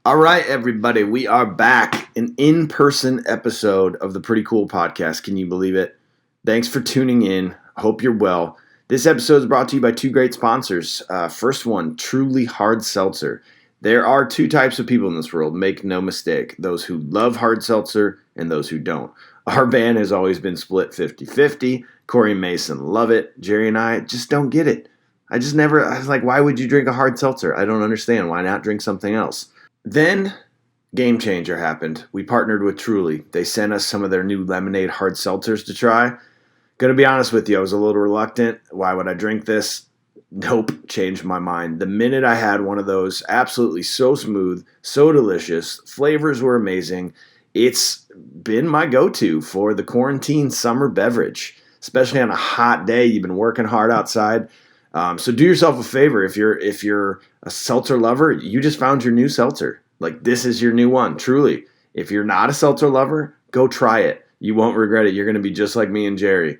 All right, everybody, we are back. An in-person episode of the Pretty Cool Podcast. Can you believe it? Thanks for tuning in. Hope you're well. This episode is brought to you by two great sponsors. First one, Truly Hard Seltzer. There are two types of people in this world, make no mistake. Those who love hard seltzer and those who don't. Our band has always been split 50-50. Corey and Mason love it. Jerry and I just don't get it. I was like, why would you drink a hard seltzer? I don't understand. Why not drink something else? Then, game changer happened. We partnered with Truly. They sent us some of their new lemonade hard seltzers to try. Gonna be honest with you, I was a little reluctant. Why would I drink this? Nope, changed my mind. The minute I had one of those, absolutely so smooth, so delicious, flavors were amazing. It's been my go-to for the quarantine summer beverage, especially on a hot day. You've been working hard outside. So do yourself a favor. If you're a seltzer lover, you just found your new seltzer. Like, this is your new one, truly. If you're not a seltzer lover, go try it. You won't regret it. You're going to be just like me and Jerry.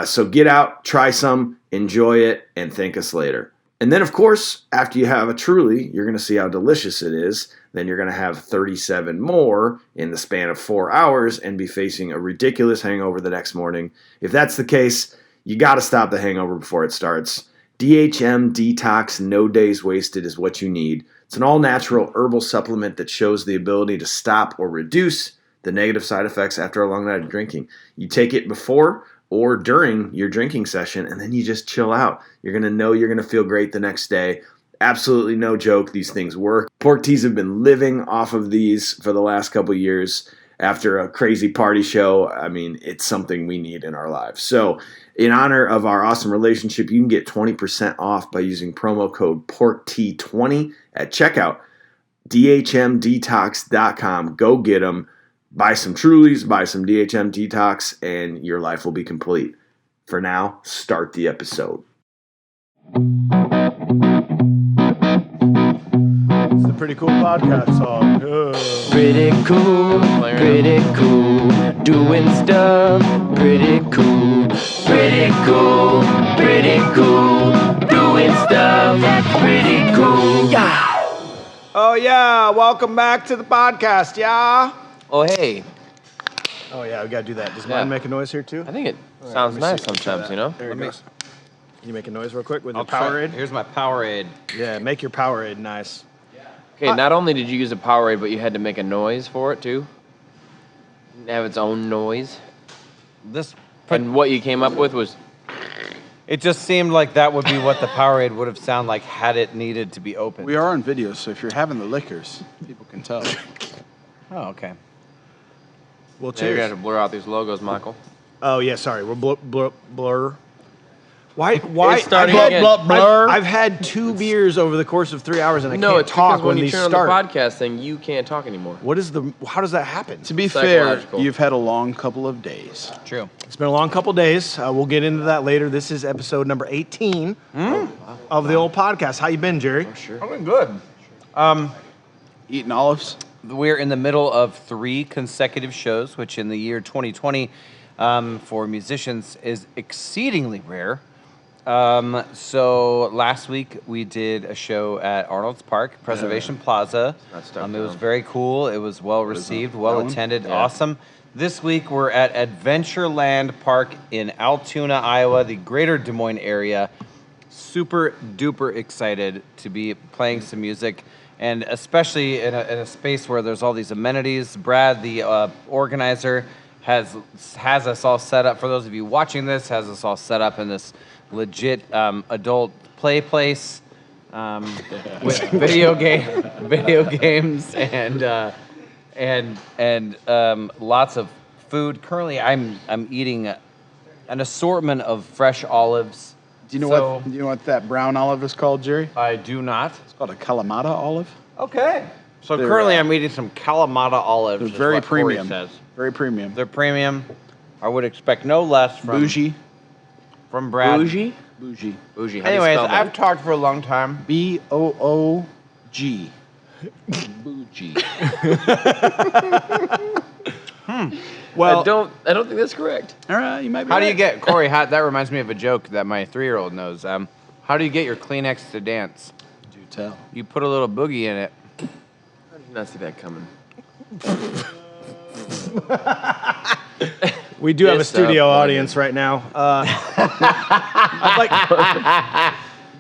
So get out, try some, enjoy it, and thank us later. And then, of course, after you have a Truly, you're going to see how delicious it is. Then you're going to have 37 more in the span of 4 hours and be facing a ridiculous hangover the next morning. If that's the case, you got to stop the hangover before it starts. DHM Detox No Days Wasted is what you need. It's an all-natural herbal supplement that shows the ability to stop or reduce the negative side effects after a long night of drinking. You take it before or during your drinking session, and then you just chill out. You're going to know you're going to feel great the next day. Absolutely no joke. These things work. Pork Teas have been living off of these for the last couple of years after a crazy party show. I mean, it's something we need in our lives. So, in honor of our awesome relationship, you can get 20% off by using promo code PORKT20 at checkout. DHMDetox.com. Go get them. Buy some Trulies, buy some DHM Detox, and your life will be complete. For now, start the episode. It's a pretty cool podcast song. Pretty cool, doing stuff, pretty cool, doing stuff, that's pretty cool, yeah. Oh yeah, welcome back to the podcast, yeah. Oh hey. Oh yeah, we gotta do that. Does mine make a noise here too? I think it sounds nice sometimes, you know? There you go. Can you make a noise real quick with I'll your Powerade? Here's my Powerade. Yeah, make your Powerade nice. Okay, not only did you use a Powerade, but you had to make a noise for it too. Didn't have its own noise. And what you came up with was... It just seemed like that would be what the Powerade would have sounded like had it needed to be opened. We are on video, so if you're having the liquors, people can tell. Oh, okay. Well, Now you cheers. got to blur out these logos, Michael. Oh yeah, sorry. We're blur. Why? It's starting I've had- again. I've had 2 beers over the course of 3 hours, and I No, can't it's talk because when you these turn start. on the podcast thing, you can't talk anymore. How does that happen? To be fair, Psychological. you've had a long couple of days. True. It's been a long couple days. We'll get into that later. This is episode number 18 of the old podcast. How you been, Jerry? Sure. I'm doing good. Eating olives? We're in the middle of 3 consecutive shows, which in the year 2020 for musicians is exceedingly rare. So last week we did a show at Arnold's Park, Preservation Plaza. It was very cool. It was well received, well attended, awesome. This week we're at Adventureland Park in Altoona, Iowa, the greater Des Moines area. Super duper excited to be playing some music, and especially in a space where there's all these amenities. Brad, the organizer, has us all set up. For those of you watching this, has us all set up in this legit adult play place with video games and lots of food. Currently, I'm eating an assortment of fresh olives. Do you know what that brown olive is called, Jerry? I do not. It's called a Kalamata olive. Okay. So They're, currently, I'm eating some Kalamata olives. They're is very what Corey premium. says. Very premium. They're premium. I would expect no less from Bougie. from Brad. Bougie? Bougie. Bougie. How do you Anyways, spell that? I've talked for a long time. B-O-O-G. Bougie. Well, I don't think that's correct. All right, you might be How do you right. get Corey? That reminds me of a joke that my 3-year-old knows. How do you get your Kleenex to dance? Do tell. You put a little boogie in it. not see that coming. We do have a studio Disappointed. audience right now.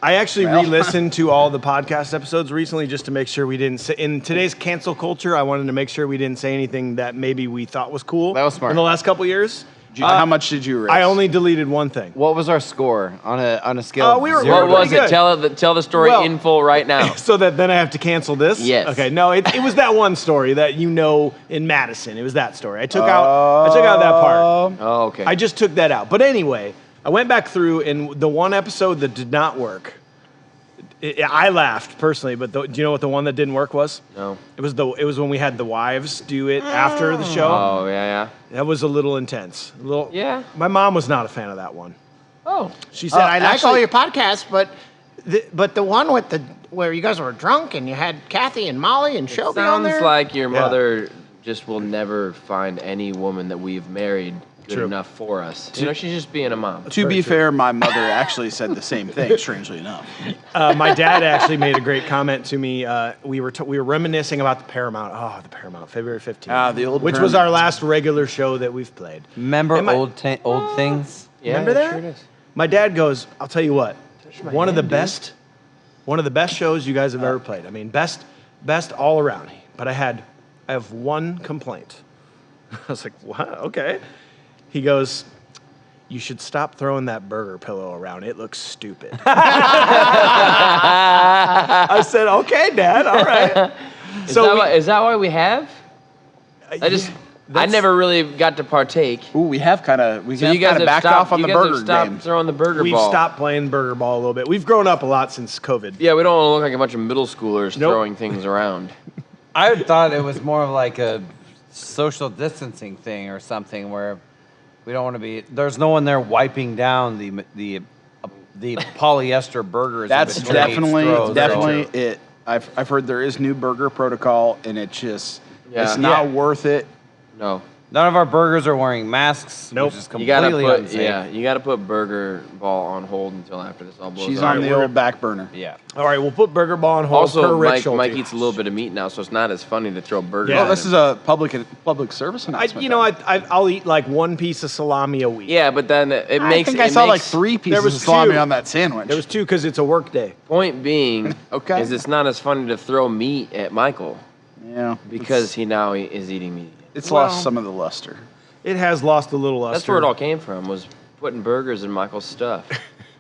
I actually re-listened to all the podcast episodes recently just to make sure we didn't say, in today's cancel culture, I wanted to make sure we didn't say anything that maybe we thought was cool. That was smart. In the last couple years. How much did you erase? I only deleted one thing. What was our score on a scale? we of were- 0 What to was pretty it? good. Tell the story Well- in full right now. So that then I have to cancel this? Yes. Okay, no, it was that one story that in Madison. It was that story. I took out that part. Oh, okay. I just took that out. But anyway, I went back through, and the one episode that did not work, I laughed personally, but do you know what the one that didn't work was? No. It was when we had the wives do it after the show. Oh, yeah. That was a little intense. Yeah. My mom was not a fan of that one. Oh. She said, I like all your podcasts, but the one with where you guys were drunk and you had Kathy and Molly and Shelby on Sounds there. like your mother just will never find any woman that we've married good True. enough for us. You know, she's just being a mom. To be fair, my mother actually said the same thing, strangely enough. My dad actually made a great comment to me. We were reminiscing about the Paramount. Oh, the Paramount, February 15th. The old which was our Paramount. last regular show that we've played. Remember Am I- old things? Yeah, Remember it that? Sure does. My dad goes, I'll tell you what, my one of the hand, best shows you guys have ever played. I mean, best all around. But I have one complaint. I was like, what? Okay. He goes, you should stop throwing that burger pillow around. It looks stupid. I said, okay, Dad, all right. Is that why we have? I never really got to partake. Ooh, we have kind of backed stopped, off on you the guys have burger stopped game. throwing the burger We've ball. stopped playing burger ball a little bit. We've grown up a lot since COVID. Yeah, we don't want to look like a bunch of middle schoolers Nope. throwing things around. I thought it was more of like a social distancing thing or something where we don't want to be. There's no one there wiping down the polyester burgers. That's in between each throw. definitely it. I've heard there is new burger protocol, and it's not worth it. No. None of our burgers are wearing masks. Nope. Which is You gotta completely put unsafe. you gotta put burger ball on hold until after this all blows She's over. on the old back burner. Yeah. All right, we'll put burger ball on hold per Also, Rick Mike Schulte. eats a little bit of meat now, so it's not as funny to throw burgers. Yeah. Well, this is a public service I, announcement. you know, I'll eat like one piece of salami a week. Yeah, but then it I makes. think I it saw like makes- 3 pieces was of salami 2. on that sandwich. There was 2 because it's a work day. Point being, Okay. is it's not as funny to throw meat at Michael yeah, because he now is eating meat. it's Well- lost some of the luster. It has lost a little luster. That's where it all came from. Was putting burgers in Michael's stuff.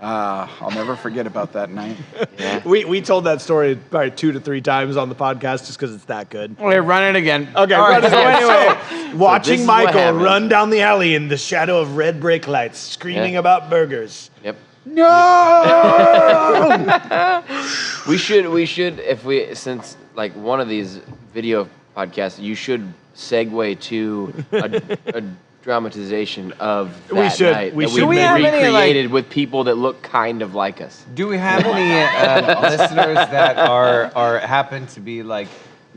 I'll never forget about that night. Yeah. We told that story probably 2 to 3 times on the podcast just because it's that good. Okay, run it again. Okay, All right, so so anyway, this watching is what Michael happened. run down the alley in the shadow of red brake lights, screaming Yeah. about burgers. Yep. No. We should since like one of these video podcasts, you should segue to a dramatization of that We should. night We that should. Do we have any, recreated with people that look kind of like us. Do we have any listeners that are happen to be like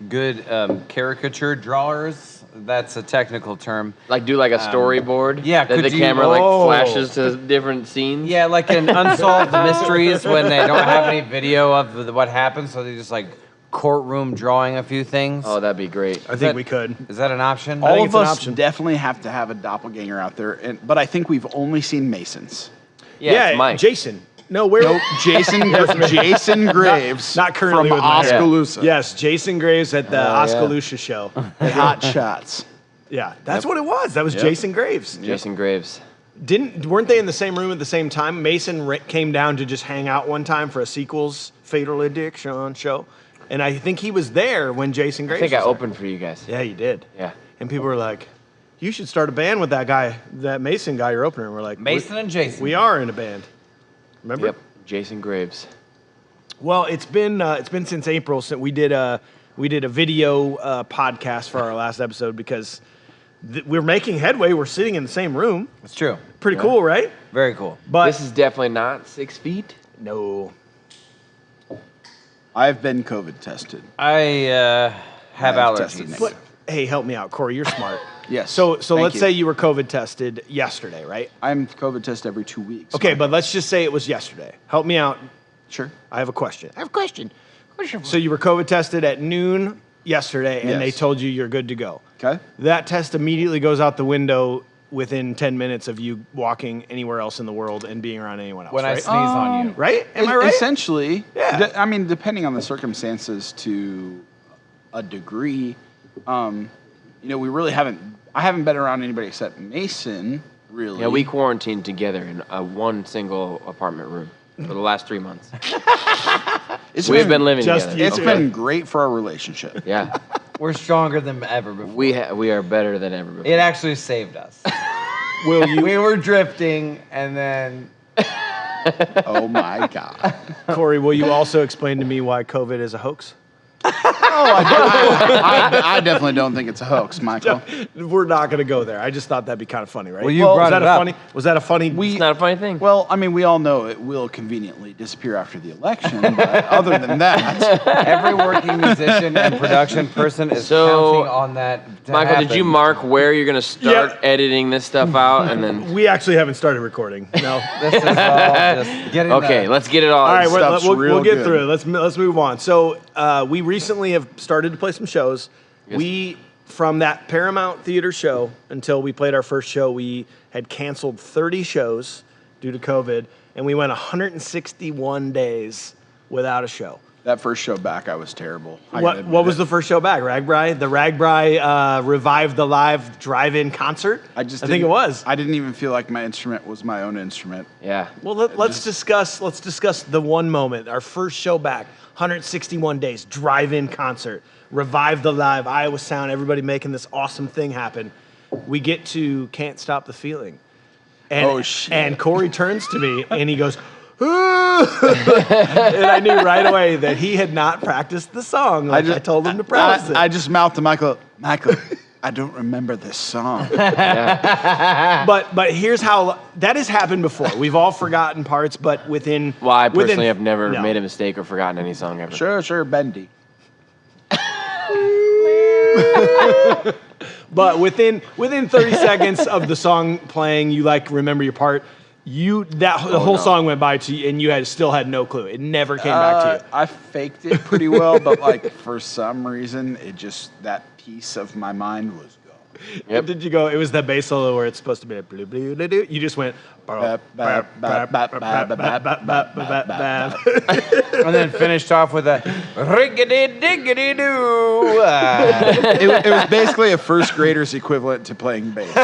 good caricature drawers? That's a technical term. Like do like a storyboard. yeah, That could the you- camera like Oh. flashes to different scenes. Yeah, like in Unsolved Mysteries when they don't have any video of what happened, so they just like courtroom drawing a few things. Oh, that'd be great. I think we could. Is that an option? think All it's of an us option. definitely have to have a doppelganger out there, but I think we've only seen Masons. Yeah, it's Mike. Jason. No, where? Nope, Jason Graves. Not currently from with my dad. Oskaloosa. Yes, Jason Graves at the yeah. Oskaloosa show. And Hot Shots. Yeah, that's what it was. That was Jason Graves. Jason Graves. Weren't they in the same room at the same time? Mason came down to just hang out one time for a sequel's Fatal Addiction show, and I think he was there when Jason I Graves. think I was there. opened for you guys. Yeah, you did. Yeah. And people were like, "You should start a band with that guy, that Mason guy you're opening." We're like, Mason and Jason. We are in a band. Remember? Yep. Jason Graves. Well, it's been since April since we did a video podcast for our last episode because we're making headway. We're sitting in the same room. It's true. Pretty cool, right? Very cool. But This is definitely not 6 feet. no. I've been COVID tested. I have I've allergies. tested But hey, help me out, Corey. You're smart. Yes. So thank let's you. say you were COVID tested yesterday, right? I'm COVID tested every 2 weeks. Okay, but let's just say it was yesterday. Help me out. Sure. I have a question. I have a question. Question for So you were COVID tested at noon yesterday, and Yes. they told you you're good to go. Okay. That test immediately goes out the window within 10 minutes of you walking anywhere else in the world and being around anyone else. When I right? sneeze on you. Right? Am I right? Essentially, Yeah. I mean, depending on the circumstances to a degree, we really haven't. I haven't been around anybody except Mason. Really? Yeah, we quarantined together in one single apartment room for the last 3 months. We've been living just together. It's been great for our relationship. Yeah, We're stronger than ever before. we are better than ever before. It actually saved us. We were drifting, and then Oh my God. Corey, will you also explain to me why COVID is a hoax? I definitely don't think it's a hoax, Michael. We're not going to go there. I just thought that'd be kind of funny, right? Well, you brought was that it a up. funny? Was that a funny? It's not a funny thing. Well, I mean, we all know it will conveniently disappear after the election, but other than that, every working musician and production person is So, counting on that to Michael, happen. did you mark where you're going to start Yeah. editing this stuff out, and then? We actually haven't started recording. No. This is all just getting Okay, let's get it all. All right, stuff's we'll real get good. through it. Let's move on. So we recently have started to play some shows. Yes. From that Paramount Theater show until we played our first show, we had canceled 30 shows due to COVID, and we went 161 days without a show. that first show back, I was terrible. What was the first show back? Ragbri? The Ragbri Revived the Live drive-in concert? I think it was. I didn't even feel like my instrument was my own instrument. Yeah. Well, let's discuss the one moment, our first show back, 161 days, drive-in concert, Revive the Live, Iowa Sound, everybody making this awesome thing happen. We get to Can't Stop the Feeling. And, Oh, shit. And Corey turns to me and he goes, and I knew right away that he had not practiced the song like I told him to practice it. I just mouthed to Michael, I don't remember this song. But here's how that has happened before. We've all forgotten parts, but within. Well, I personally have never no. made a mistake or forgotten any song ever. Sure, Bendy. But within 30 seconds of the song playing, you remember your part. The whole song went by to you, and you still had no clue. It never came back to you. I faked it pretty well, but for some reason, that piece of my mind was gone. Yep. Did you go? It was that bass solo where it's supposed to be blue, blue, blue, blue. You just went. and then finished off with a riggedy diggity doo. It was basically a first grader's equivalent to playing bass.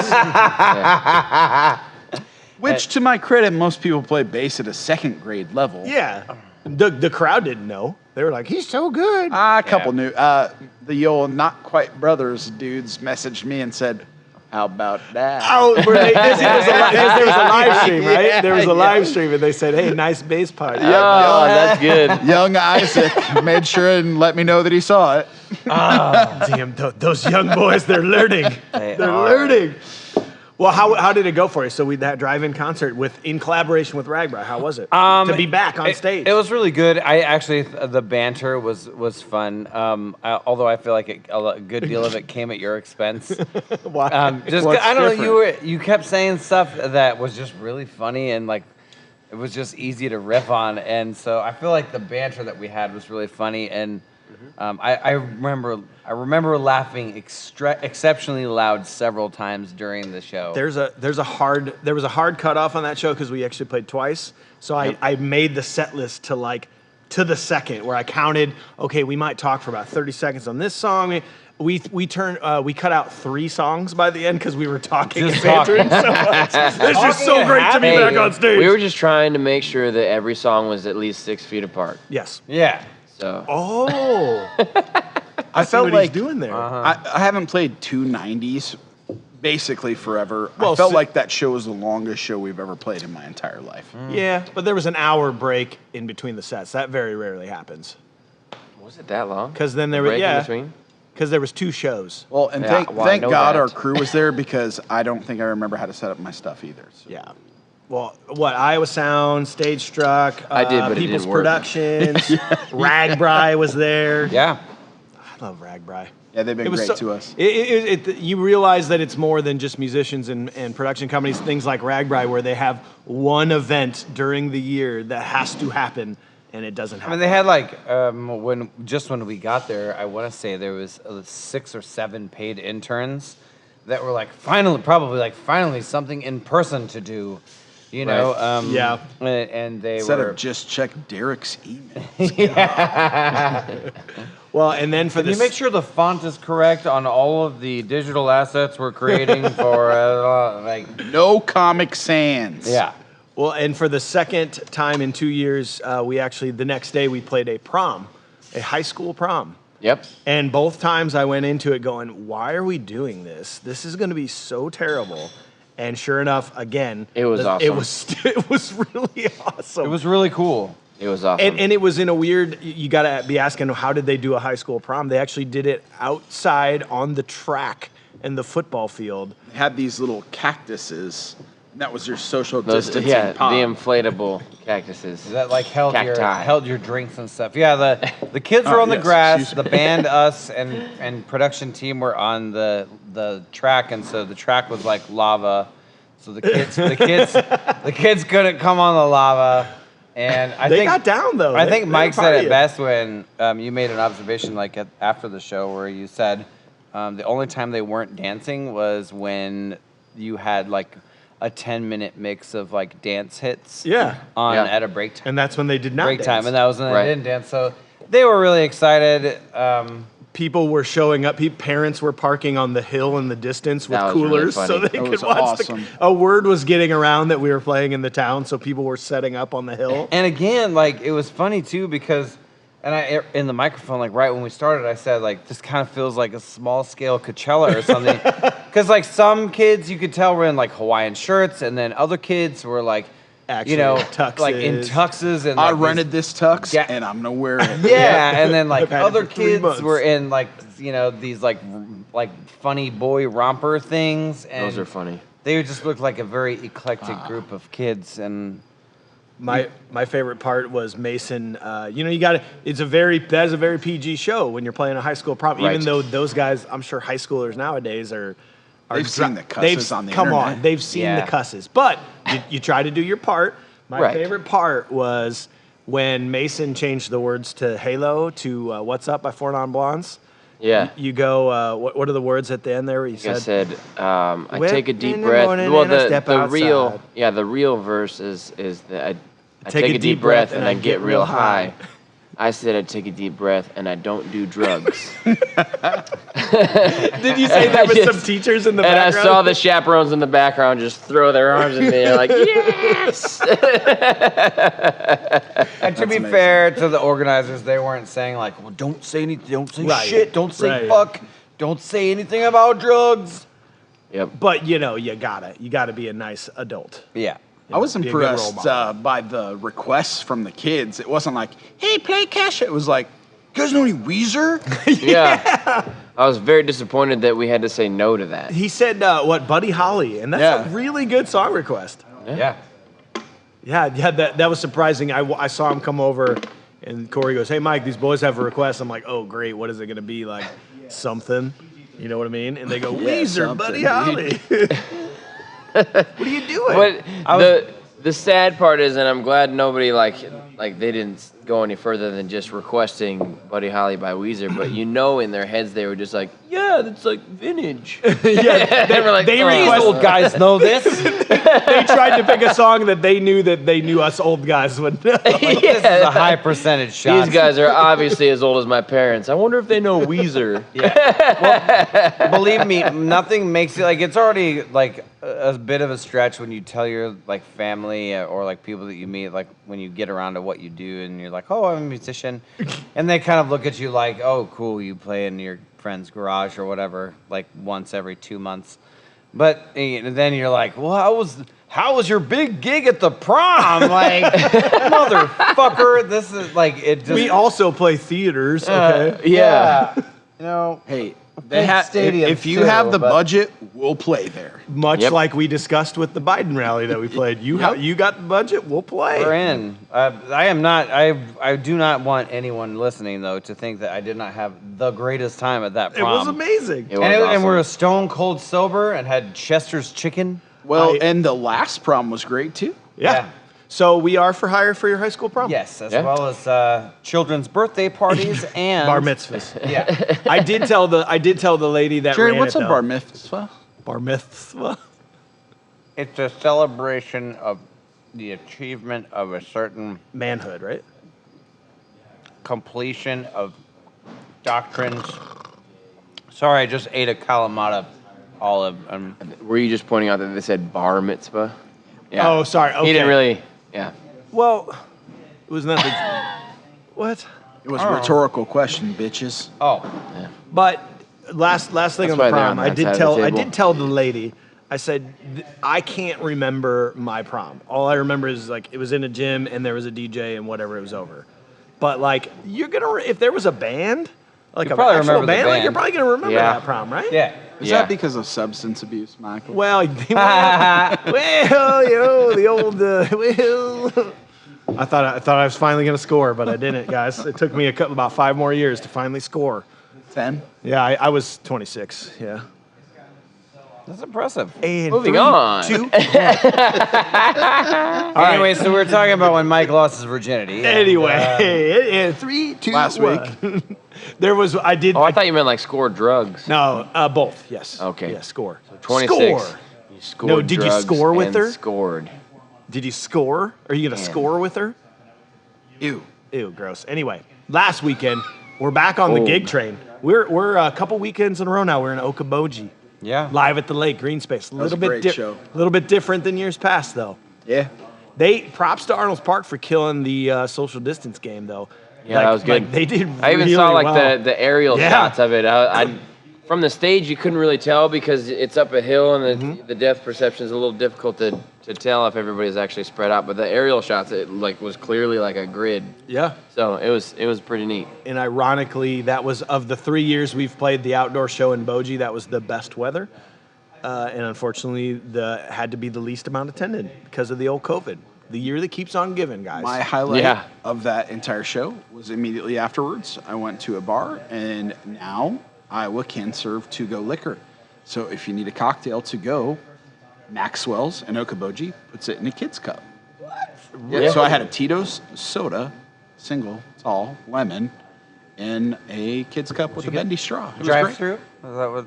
Which, to my credit, most people play bass at a second grade level. Yeah. The crowd didn't know. They were like, he's so good. A couple knew. The old Not Quite Brothers dudes messaged me and said, how about that? Oh, there was a live stream, right? There was a live stream, and they said, hey, nice bass part. Oh, that's good. Young Isaac made sure and let me know that he saw it. Damn, those young boys, they're learning. They're learning. Well, how did it go for you? So we that drive-in concert in collaboration with Ragbri. How was it to be back on stage? It was really good. I actually the banter was fun. Although I feel like a good deal of it came at your expense. Why? I don't know. You kept saying stuff that was just really funny and it was just easy to riff on, and so I feel like the banter that we had was really funny and. I remember laughing exceptionally loud several times during the show. There was a hard cutoff on that show because we actually played twice. So I made the set list to the second where I counted. Okay, we might talk for about 30 seconds on this song. We cut out 3 songs by the end because we were talking and bantering so much. It's just so great to be back on stage. We were just trying to make sure that every song was at least 6 feet apart. Yes. Yeah. So. Oh. I felt what like he's doing there. I haven't played 2 90s basically forever. Well, I felt like that show was the longest show we've ever played in my entire life. Yeah, but there was an hour break in between the sets. That very rarely happens. Was it that long? Because then there Break in was between? because there was 2 shows. Well, and Yeah, thank I know God that. our crew was there because I don't think I remember how to set up my stuff either. So. Yeah. Well, Iowa Sound, Stage Struck, I did, but it People's didn't work. Productions, Ragbri was there. Yeah. I love Ragbri. Yeah, they've been great to us. You realize that it's more than just musicians and production companies, things like Ragbri, where they have one event during the year that has to happen, and it doesn't I happen. mean, they had like when we got there, I want to say there was 6 or 7 paid interns that were like finally something in person to do, you know? Yeah. And they Instead were of just check Derek's email. Well, and then for Can you make sure the font is correct on all of the digital assets we're creating for No Comic Sans. yeah. Well, and for the second time in 2 years, we actually, the next day, we played a prom, a high school prom. Yep. And both times I went into it going, why are we doing this? This is going to be so terrible. And sure enough, again, It was awesome. It was really awesome. It was really cool. It was awesome. And it was in a weird, you got to be asking, how did they do a high school prom? They actually did it outside on the track in the football field. They had these little cactuses. And that was your social Those, distancing yeah, pop. the inflatable cactuses. That like held Cacti. your drinks and stuff. Yeah, the kids were on the yes, grass. excuse The band, us, and production team were on the track, and so the track was like lava. So the kids couldn't come on the lava. And They got down, though. I They- think they Mike were said it partying. best when you made an observation like after the show where you said the only time they weren't dancing was when you had like a 10-minute mix of like dance hits Yeah. at a break time. And that's when they did not Break dance. time, and that was when Right. they didn't dance. So they were really excited. People were showing up. Parents were parking on the hill in the distance with That was really coolers funny. so they That could was watch awesome. a word was getting around that we were playing in the town, so people were setting up on the hill. And again, like it was funny too because, and I in the microphone, like right when we started, I said like this kind of feels like a small scale Coachella or something, because like some kids you could tell were in like Hawaiian shirts, and then other kids were like, Actually, like in tuxes. tuxes and I like, rented this tux, Yeah. and I'm going to wear it. Yeah, and then like I've had it other for 3 kids months. were in like these like funny boy romper things, and Those are funny. they just looked like a very eclectic group of kids, and My favorite part was Mason. You got to. That is a very PG show when you're playing a high school prom. Right. Even though those guys, I'm sure high schoolers nowadays are. They've seen the cusses on the come internet. on, they've seen Yeah. the cusses, but you try to do your part. My Right. favorite part was when Mason changed the words to "Halo" to "What's Up" by Four Non Blondes. Yeah. You go. What are the words at the end there? Where you Like I said, I Wake take a deep in the breath. morning Well, and I step the real, outside. yeah, the real verse is that I take a deep breath and I get real high. I said I take a deep breath and I don't do drugs. Did you say there was Yes. some teachers in the And I background? saw the chaperones in the background just throw their arms in the air like, yes! And to be fair to the organizers, they weren't saying like, well, don't say anything, don't say Right. shit, don't say Right. fuck, don't say anything about drugs. Yep. But you gotta be a nice adult. Yeah. I was Be a good role impressed model. by the requests from the kids. It wasn't like, hey, play Kesha. It was like, you guys know any Weezer? Yeah. I was very disappointed that we had to say no to that. He said, Buddy Holly, and that's Yeah. a really good song request. Yeah. Yeah, that was surprising. I saw him come over, and Corey goes, "Hey, Mike, these boys have a request." I'm like, "Oh, great! What is it gonna be? Like something?" You know what I mean? And they go, "Weezer, something, Buddy dude." Holly." What are you doing? But the sad part is, and I'm glad nobody like they didn't go any further than just requesting Buddy Holly by Weezer, but in their heads they were just like, yeah, that's like vintage. Yeah, They were like, they "Oh." These requested- old guys know this. they tried to pick a song that they knew us old guys would know. This is a high percentage shot. These guys are obviously as old as my parents. I wonder if they know Weezer. Believe me, nothing makes it like it's already like a bit of a stretch when you tell your like family or like people that you meet, like when you get around to what you do and you're like, oh, I'm a musician, and they kind of look at you like, oh, cool, you play in your friend's garage or whatever, like once every 2 months. But then you're like, well, how was your big gig at the prom? Like, motherfucker, this is like it just. We also play theaters. Okay. Yeah. You know, Hey, big stadium if you too, have the but- budget, we'll play there. Much Yep. like we discussed with the Biden rally that we played. You got the budget, we'll play. we're in. I am not. I do not want anyone listening though to think that I did not have the greatest time at that It prom. was amazing. It was And awesome. we're stone cold sober and had Chester's chicken. Well, and the last prom was great, too. Yeah. So we are for hire for your high school prom. Yes, as well as children's birthday parties and Bar mitzvahs. Yeah. I did tell the lady that Jerry, ran what's it, a though. bar mitzvah? Bar mitzvah? It's a celebration of the achievement of a certain Manhood, right? completion of doctrines. Sorry, I just ate a Kalamata olive. Were you just pointing out that they said bar mitzvah? Yeah. Oh, sorry. Okay. He didn't really. Yeah. Well, it was not the... What? It was a rhetorical question, bitches. Oh, But last thing That's on the why they're prom, on I that did side of tell the I table. did tell the lady. I said I can't remember my prom. All I remember is like it was in a gym and there was a DJ and whatever, it was over. But like you're gonna if there was a band, like You a probably actual remember the band, like band. you're probably gonna remember Yeah. that prom, right? yeah. Is Yeah. that because of substance abuse, Michael? Well, well, you know the old well. I thought I was finally gonna score, but I didn't, guys. It took me about 5 more years to finally score. 10? Yeah, I was 26. Yeah. That's impressive. And Moving 3, on. 2, Anyway, so we're talking about when Mike lost his virginity. and, Anyway, and 3, 2, Last 1. There was I did. Oh, I thought you meant like score drugs. no, both. Yes. Okay. Yeah, score. 26. Score. You scored No, did you drugs score with and her? Scored. Did you score? Are you gonna Man. score with her? Ew. Ew, gross. Anyway, last weekend we're back on the Oh. gig train. We're a couple weekends in a row now. We're in Okoboji, Yeah. live at the lake, green space. A was little a bit great show. A little bit different than years past, though. Yeah. They props to Arnold's Park for killing the social distance game, though. Yeah, that was good. Like, they did. I even really saw like well. the aerial Yeah. shots of it. I from the stage you couldn't really tell because it's up a hill and the depth perception is a little difficult to tell if everybody's actually spread out. But the aerial shots, it like was clearly like a grid. Yeah. So it was pretty neat. And ironically, that was of the 3 years we've played the outdoor show in Boji, that was the best weather. And unfortunately, had to be the least amount attended because of the old COVID. The year that keeps on giving, guys. My highlight Yeah. of that entire show was immediately afterwards. I went to a bar, and now Iowa can serve to-go liquor. So if you need a cocktail to go, Maxwell's in Okoboji puts it in a kid's cup. What? Yeah, so I had a Tito's soda, single, tall, lemon, in a kid's cup with a bendy straw. It was Drive great. through? Is that what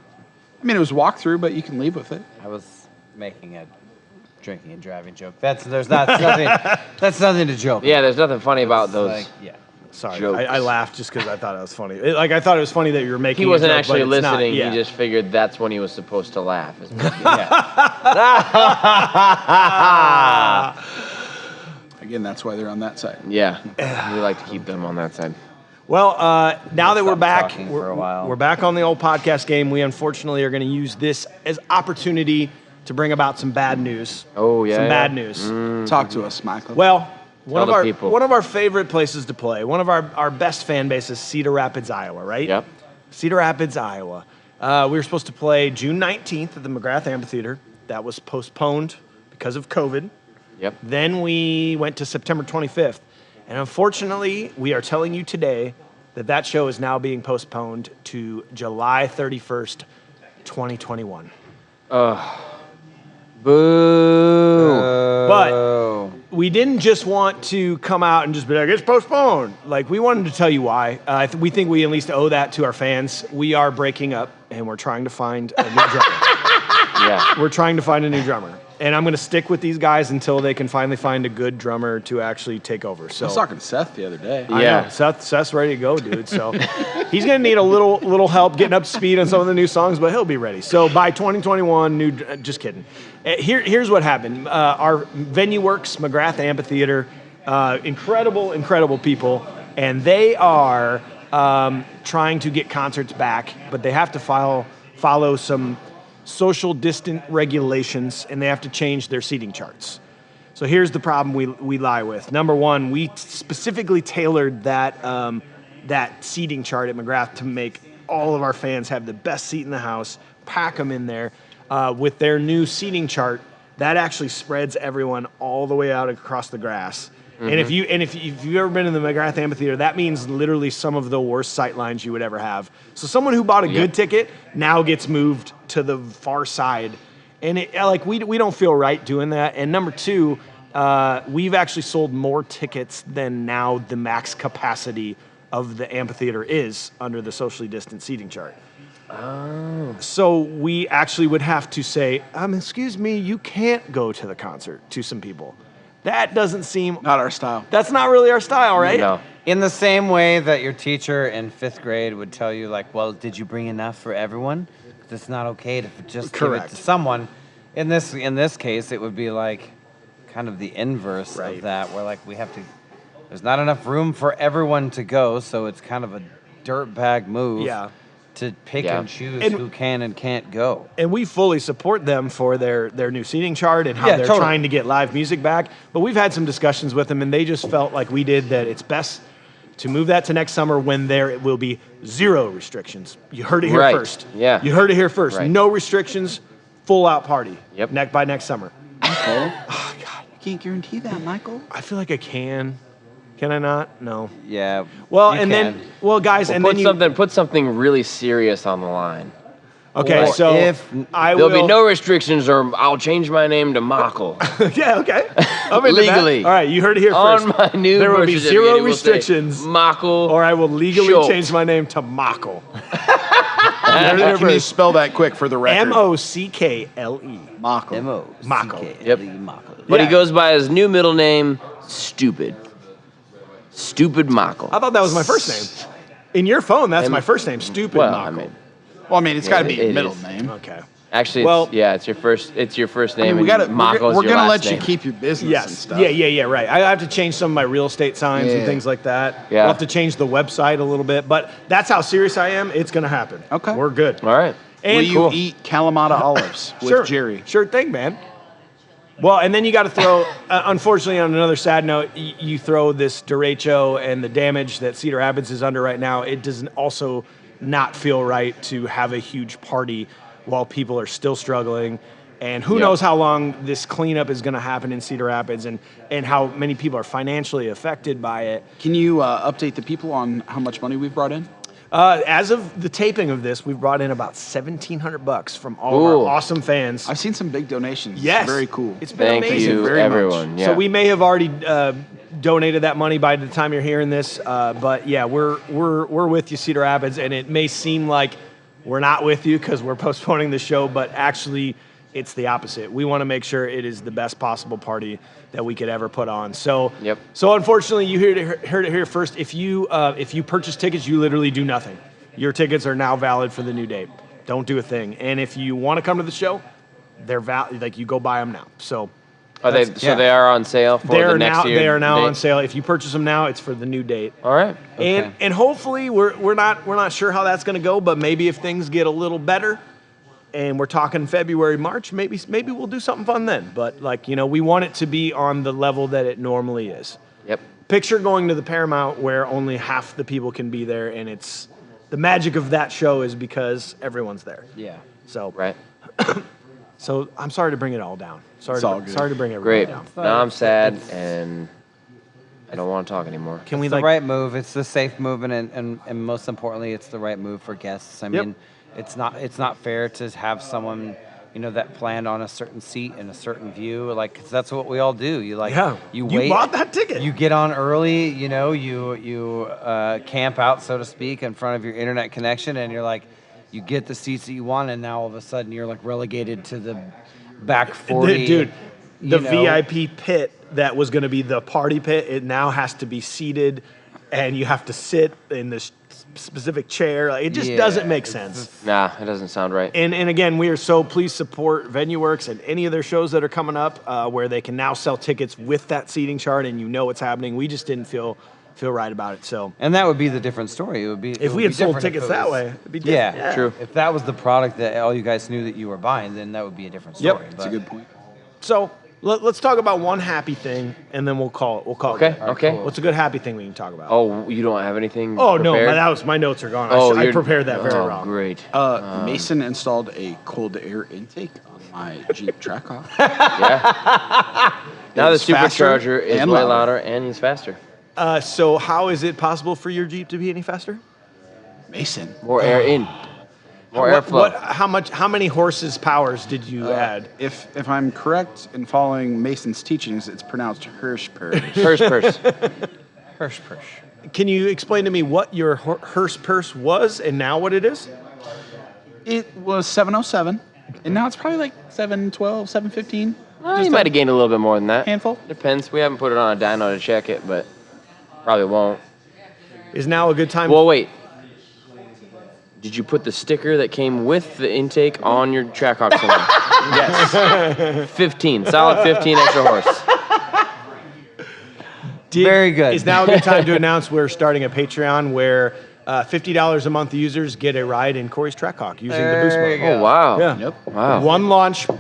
I mean, it was walk through, but you can leave with it. I was making a drinking and driving joke. That's nothing to joke. Yeah, there's nothing funny about those. Like, yeah. Sorry, Jokes. I laughed just because I thought it was funny. I thought it was funny that you were making. He wasn't a joke, actually but it's not. listening. Yeah. He just figured that's when he was supposed to laugh. Again, that's why they're on that side. Yeah, we like to keep them on that side. Well, now that we're Stop back, talking for a while. we're back on the old podcast game. We unfortunately are going to use this as opportunity to bring about some bad news. Oh, yeah, some yeah. bad news. Talk to us, Michael. Well, Tell the people. one of our favorite places to play, one of our best fan bases, Cedar Rapids, Iowa, right? Yep. Cedar Rapids, Iowa. We were supposed to play June 19th at the McGrath Amphitheater. That was postponed because of COVID. Yep. Then we went to September 25th. And unfortunately, we are telling you today that show is now being postponed to July 31st, 2021. Boo. But we didn't just want to come out and just be like, it's postponed. Like, we wanted to tell you why. We think we at least owe that to our fans. We are breaking up, and we're trying to find a new drummer. Yeah. We're trying to find a new drummer. And I'm going to stick with these guys until they can finally find a good drummer to actually take over. So I was talking to Seth the other day. I Yeah. know. Seth's ready to go, dude. So he's going to need a little help getting up to speed on some of the new songs, but he'll be ready. So by 2021, just kidding. Here's what happened. Our venue works, McGrath Amphitheater, incredible people, and they are trying to get concerts back, but they have to follow some social distant regulations, and they have to change their seating charts. So here's the problem we lie with. Number one, we specifically tailored that seating chart at McGrath to make all of our fans have the best seat in the house, pack them in there. With their new seating chart, that actually spreads everyone all the way out across the grass. Mm-hmm. And if you've ever been in the McGrath Amphitheater, that means literally some of the worst sight lines you would ever have. So someone who bought a good ticket now gets moved to the far side, and we don't feel right doing that. And number two, we've actually sold more tickets than now the max capacity of the amphitheater is under the socially distant seating chart. Oh. So we actually would have to say, excuse me, you can't go to the concert to some people. That doesn't seem... Not our style. That's not really our style, right? No. In the same way that your teacher in 5th grade would tell you, like, well, did you bring enough for everyone? It's not okay to just give it to someone. In this case, it would be like kind of the inverse of that, where like there's not enough room for everyone to go, so it's kind of a dirtbag move to pick and choose who can and can't go. And we fully support them for their new seating chart and how they're trying to get live music back. But we've had some discussions with them, and they just felt like we did that it's best to move that to next summer when there will be 0 restrictions. You heard it here first. Yeah. You heard it here first. Right. No restrictions, full out party. Yep. By next summer. Oh, God. You can't guarantee that, Michael. I feel like I can. Can I not? No. Yeah. Well, you and can. then, well, guys, and then put something really serious on the line. Okay, Or so if there'll be no restrictions, or I'll change my name to Michael. Yeah, okay. I'm into Legally. that. All right, you heard it here first. On my new there will birth be certificate, 0 it will say restrictions, Michael, or I will legally Schultz. change my name to Michael. Can you spell that quick for the record? Mockle. Michael. M-O-C-K-L-E. But he Yeah. goes by his new middle name, Stupid. Stupid Michael. I thought that was my first name. In your phone, that's my first name, Stupid Well, Michael. Well, I mean, it's got to be it a middle is. name. Okay. Actually, Well- it's your first I name. mean, we're and Michael's gonna your last let you name. keep your business and Yes. stuff. Yeah, right. I have to change some of my real estate signs and Yeah. things like that. Yeah. I'll have to change the website a little bit, but that's how serious I am. It's going to happen. Okay. We're good. All right. And Will you eat Kalamata olives with Jerry? Sure thing, man. Well, and then you got to throw, unfortunately, on another sad note, you throw this derecho and the damage that Cedar Rapids is under right now. It does also not feel right to have a huge party while people are still struggling. And who knows how long this cleanup is going to happen in Cedar Rapids and how many people are financially affected by it. Can you update the people on how much money we've brought in? As of the taping of this, we've brought in about $1,700 from all of our awesome fans. I've seen some big donations. Yes. It's very cool. It's been Thank amazing. you, very much. everyone. Yeah. So we may have already donated that money by the time you're hearing this, but yeah, we're with you, Cedar Rapids, and it may seem like we're not with you because we're postponing the show, but actually it's the opposite. We want to make sure it is the best possible party that we could ever put on. So, so unfortunately, you heard it here first. If you purchase tickets, you literally do nothing. Your tickets are now valid for the new date. Don't do a thing. And if you want to come to the show, they're valid. Like, you go buy them now. So. Are they? So they are on sale for the next year. They are now date? on sale. If you purchase them now, it's for the new date. All right. And hopefully we're not sure how that's going to go, but maybe if things get a little better, and we're talking February, March, maybe we'll do something fun then. But we want it to be on the level that it normally is. Yep. Picture going to the Paramount where only half the people can be there, and it's the magic of that show is because everyone's there. Yeah. So Right. So I'm sorry to bring it all down. Sorry to bring everybody Great. down. Now I'm sad and I don't want to talk anymore. Can we It's the right move. It's the safe move, and most importantly, it's the right move for guests. I mean, it's not fair to have someone that planned on a certain seat and a certain view. Like, 'cause that's what we all do. You wait. bought that ticket. You get on early. You camp out, so to speak, in front of your internet connection, and you're like, you get the seats that you want, and now all of a sudden you're like relegated to the back 40. Dude, the VIP pit that was going to be the party pit, it now has to be seated, and you have to sit in this specific chair. Like, it just doesn't make sense. Nah, it doesn't sound right. And again, we are so please support VenueWorks and any of their shows that are coming up where they can now sell tickets with that seating chart, and what's happening. We just didn't feel right about it. So, and that would be the different story. It would be if we had sold tickets that way, it'd be different. Yeah, true. If that was the product that all you guys knew that you were buying, then that would be a different story. Yep. That's a good point. So let's talk about one happy thing, and then we'll call it. Okay. It. Okay. Cool. What's a good happy thing we can talk about? Oh, you don't have anything? Oh no, prepared? my notes are gone. Oh, I prepared that very oh, wrong. Great. Mason installed a cold air intake on my Jeep Trackhawk. Yeah. Now the It's faster supercharger is and way louder. louder and he's faster. So how is it possible for your Jeep to be any faster? Mason. More air in. More airflow. How many horses powers did you add? If I'm correct in following Mason's teachings, it's pronounced Hirschpers. Hirsch. Can you explain to me what your hearse purse was and now what it is? It was 707, and now it's probably like 712, 715. Well, you might have gained a little bit more than that. Handful. Depends. We haven't put it on a dyno to check it, but probably won't. Is now a good time? Well, wait. Did you put the sticker that came with the intake on your Trackhawk cylinder? Yes. 15. Solid 15 extra horse. Very good. Is now a good time to announce we're starting a Patreon where $50 a month users get a ride in Corey's Trackhawk using the boost There you mode. go. Oh, wow. Yeah. Yep. Wow. One launch per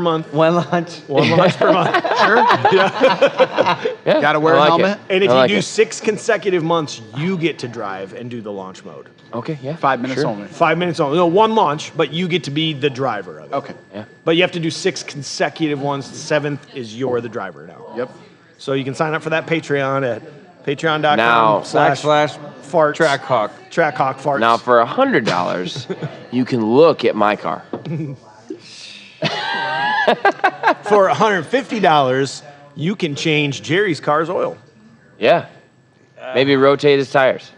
month. One lunch. One launch per month. Sure. Yeah, Gotta wear I a like helmet. it. And if I you like do it. 6 consecutive months, you get to drive and do the launch mode. Okay, yeah. 5 minutes Sure. only. 5 minutes only. No, one launch, but you get to be the driver of it. Okay. Yeah. But you have to do 6 consecutive ones. The 7th is you're the driver now. Yep. So you can sign up for that Patreon at Now- patreon.com/farts. Trackhawk. Trackhawk farts. Now, for $100, you can look at my car. For $150, you can change Jerry's car's oil. Yeah. Maybe rotate his tires.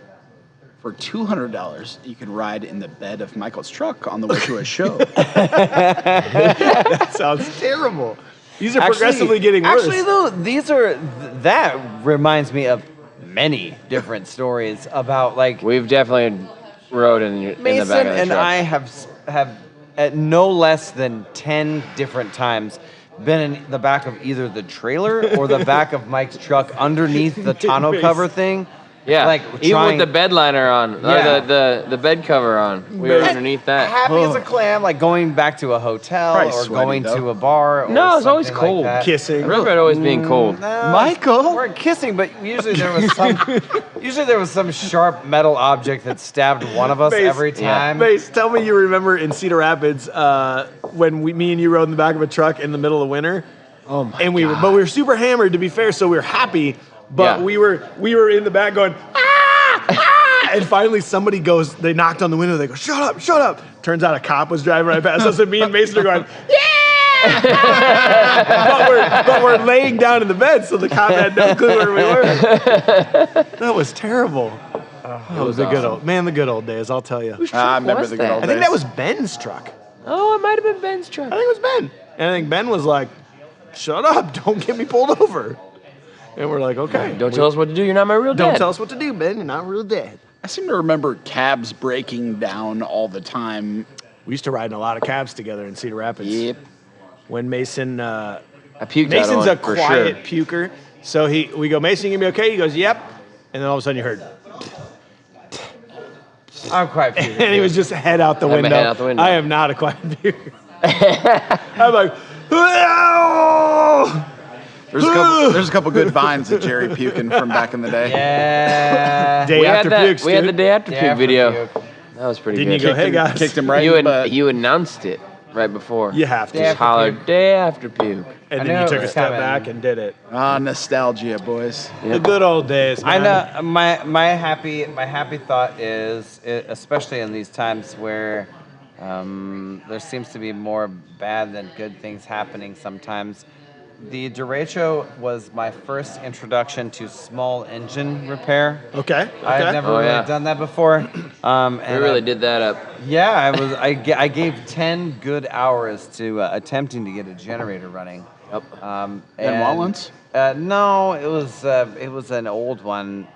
For $200, you can ride in the bed of Michael's truck on the way to a show. That sounds terrible. These are progressively getting worse. Actually, though, that reminds me of many different stories about like We've definitely rode in the Mason back of the and truck. I have at no less than 10 different times been in the back of either the trailer or the back of Mike's truck underneath the tonneau cover thing. Yeah, Like even trying- with the bed liner on, Yeah. or the bed cover on, we were underneath that. Happy as a clam, like going back to a hotel Probably or sweaty, going though. to a bar. Or No, it's always something like cold. that. Kissing. I remember it always being cold. No, Michael? we weren't kissing, but usually there was some sharp metal object that stabbed one of us Base. every Yeah. time. Mace, tell me you remember in Cedar Rapids when me and you rode in the back of a truck in the middle of winter. Oh my And we were super hammered, to be fair, so we were happy, but Yeah. we were in the back going, ah! And finally somebody goes, they knocked on the window, they go, shut up. Turns out a cop was driving right past us, and me and Mason are going, yeah! but we're laying down in the bed, so the cop had no clue where we were. That was terrible. It was the good old days, I'll tell you. I remember was the good that? old I think days. that was Ben's truck. Oh, it might have been Ben's truck. I think it was Ben. And I think Ben was like, shut up, don't get me pulled over. And we're like, okay. Don't tell us what to do. You're not my real dad. Don't tell us what to do, Ben. You're not real dead. I seem to remember cabs breaking down all the time. We used to ride in a lot of cabs together in Cedar Rapids. When Mason, I puked out Mason's on a it, for quiet sure. puker. So we go, Mason, you gonna be okay? He goes, yep. And then all of a sudden you heard, I'm quite puking. and he was just head out the Have my window. head out the window. I am not a quiet puker. I'm like, "Oh!" There's a couple good vines of Jerry puking from back in the day. Yeah. Day We had after that. pukes, We had the dude. day after Day puke after video. puke. That was pretty Didn't good. you go, hey guys? Kicked him right in the butt. You announced it right before. You have to. Day Just after hollered puke. day after puke. And I then know you it took a was step coming. back and did it. Ah, nostalgia, boys. The good old days, I man. know my happy thought is, especially in these times where there seems to be more bad than good things happening sometimes. The derecho was my first introduction to small engine repair. Okay. I had never Oh, really yeah. done that before. And We really did that up. Yeah, I gave 10 good hours to attempting to get a generator running. Yep. And Wallen's? No, it was an old one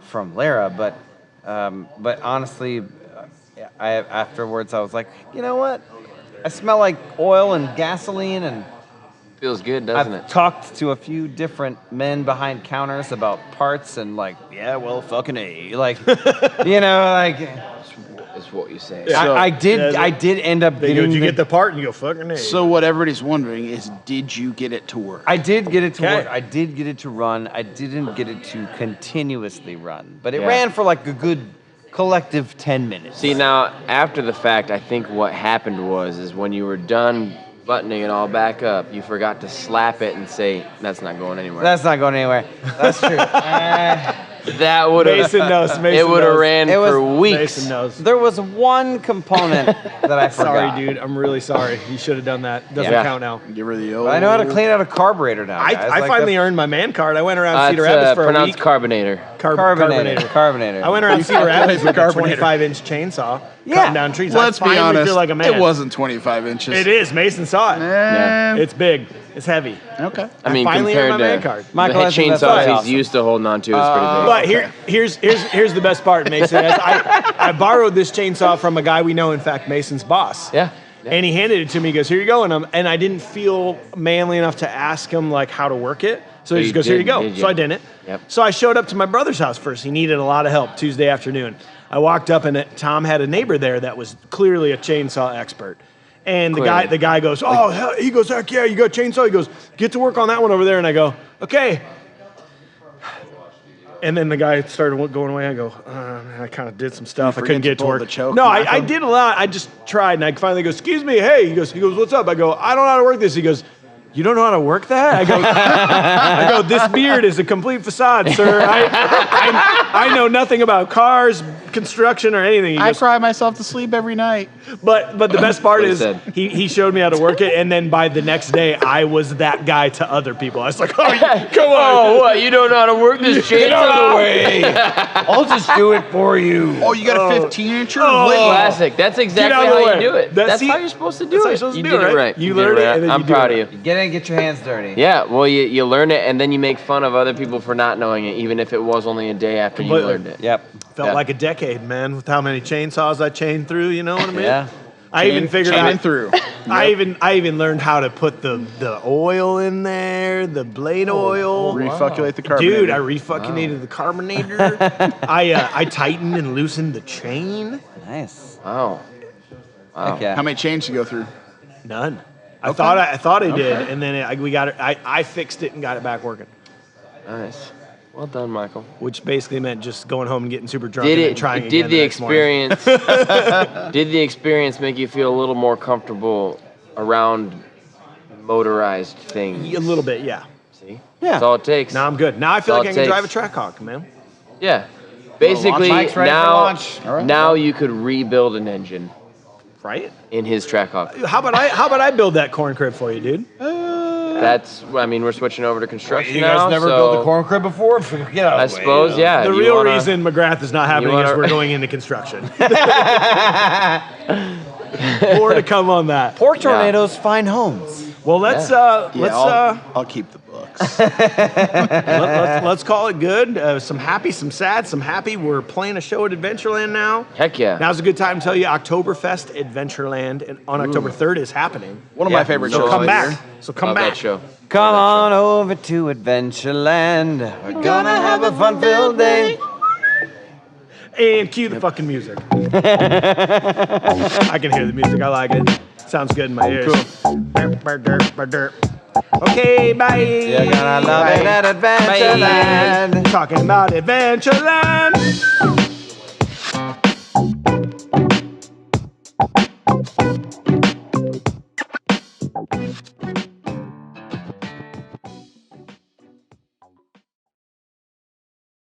from Lara, but honestly, afterwards I was like, you know what? I smell like oil and gasoline, and Feels good, doesn't I've it? talked to a few different men behind counters about parts, and like, yeah, well, fucking A, like, you know, like. Is what you say. Yeah. I did end up They go, getting did you get the part? And you go, fucking A. So what everybody's wondering is, did you get it to work? I did get it to Okay. work. I did get it to run. I didn't get it to continuously run, but it Yeah. ran for like a good collective 10 minutes. See, now, after the fact, I think what happened is when you were done buttoning it all back up, you forgot to slap it and say, that's not going anywhere. That's not going anywhere. That's true. That would have. Mason knows. Mason It would have knows. ran It was- for weeks. Mason knows. There was one component that I forgot. Sorry, dude. I'm really sorry. You should have done that. Doesn't Yeah. count now. Give her the old. But I know how to clean out a carburetor now. I guys. Like finally that's- earned my man card. I went around Cedar It's Rapids for a pronounced week. carbonator. Carbonator. I went around Cedar Rapids with a Carbonator. 25-inch chainsaw, Yeah. cutting down trees. Let's I be finally honest. feel like a man. It wasn't 25 inches. It is. Mason saw it. Eh, It's big. It's heavy. okay. I mean, finally earned compared my to man card. Michael, the I think that's chainsaws he's awesome. used to holding on to, it's pretty big. But here's the best part, Mason. Is I borrowed this chainsaw from a guy we know. In fact, Mason's boss. Yeah. And he handed it to me. He goes, "Here you go." And I didn't feel manly enough to ask him like how to work it. So he you just goes, "Here you didn't, go." did you? So I didn't. Yep. So I showed up to my brother's house first. He needed a lot of help Tuesday afternoon. I walked up and Tom had a neighbor there that was clearly a chainsaw expert. And Clearly. the guy goes, "Oh, hell," he goes, "Heck yeah, you got a chainsaw." He goes, "Get to work on that one over there." And I go, "Okay." And then the guy started going away. I go, I kind of did some stuff. I forget couldn't to get to pull work. the choke, No, I Malcolm? did a lot. I just tried, and I finally go, "Excuse me, hey." He goes, "What's up?" I go, "I don't know how to work this." He goes, "You don't know how to work that?" I go, "This beard is a complete facade, sir. I know nothing about cars, construction, or anything." He I goes, cry myself to sleep every night. but the best part What he is said. he showed me how to work it, and then by the next day, I was that guy to other people. I was like, "Oh, come on." Oh, what? You don't know how to work this chainsaw? I'll just do it for you. Oh, you got a 15-incher? Classic. That's exactly out of the how way. you do it. That's See, how you're supposed to do that's how it. you're supposed to You do did it, it right? right. You did learn it, right. and then I'm you do proud it. of you. Get in, get your hands dirty. Yeah, well, you learn it, and then you make fun of other people for not knowing it, even if it was only a day after you Completely. learned it. Yep. Felt Yeah. like a decade, man, with how many chainsaws I chained through. You know what I mean? Yeah. I even figured Chain out. through. I even learned how to put the oil in there, the blade oil. Refucculate the carbonator. Dude, I refucking the carbonator. I tightened and loosened the chain. Nice. Wow. Heck yeah. How many chains you go through? None. I thought I did, and then we got it. I fixed it and got it back working, Nice. Well done, Michael. which basically meant just going home and getting super drunk Did and then it? trying Did again the next morning. experience? Did the experience make you feel a little more comfortable around motorized things? A little bit, yeah. See, Yeah. that's all it takes. Now I'm good. Now I feel All like I it can drive a takes. Trackhawk, man. Yeah. Basically, Mike's ready for now launch. All right. now you could rebuild an engine Right? in his Trackhawk. How about I build that corn crib for you, dude? That's. I mean, we're switching over to construction You now. guys never so built a corn crib before? Get out I of the way. suppose, yeah. The you real wanna- reason McGrath is not happening is wanna- we're going into construction. More to come on that. Poor tornadoes find homes. Well, let's I'll keep the books. let's call it good. Some happy, some sad, some happy. We're playing a show at Adventureland now. Heck yeah. Now's a good time to tell you Oktoberfest Adventureland and on October 3rd is happening. One of Yeah. my favorite So shows come of the back. year. So come Love back. that show. Come on over to Adventureland. We're gonna have a fun-filled day. And cue the fucking music. I can hear the music. I like it. Sounds good in my ears. Okay, bye. You're gonna love it at Adventureland. Talking about Adventureland.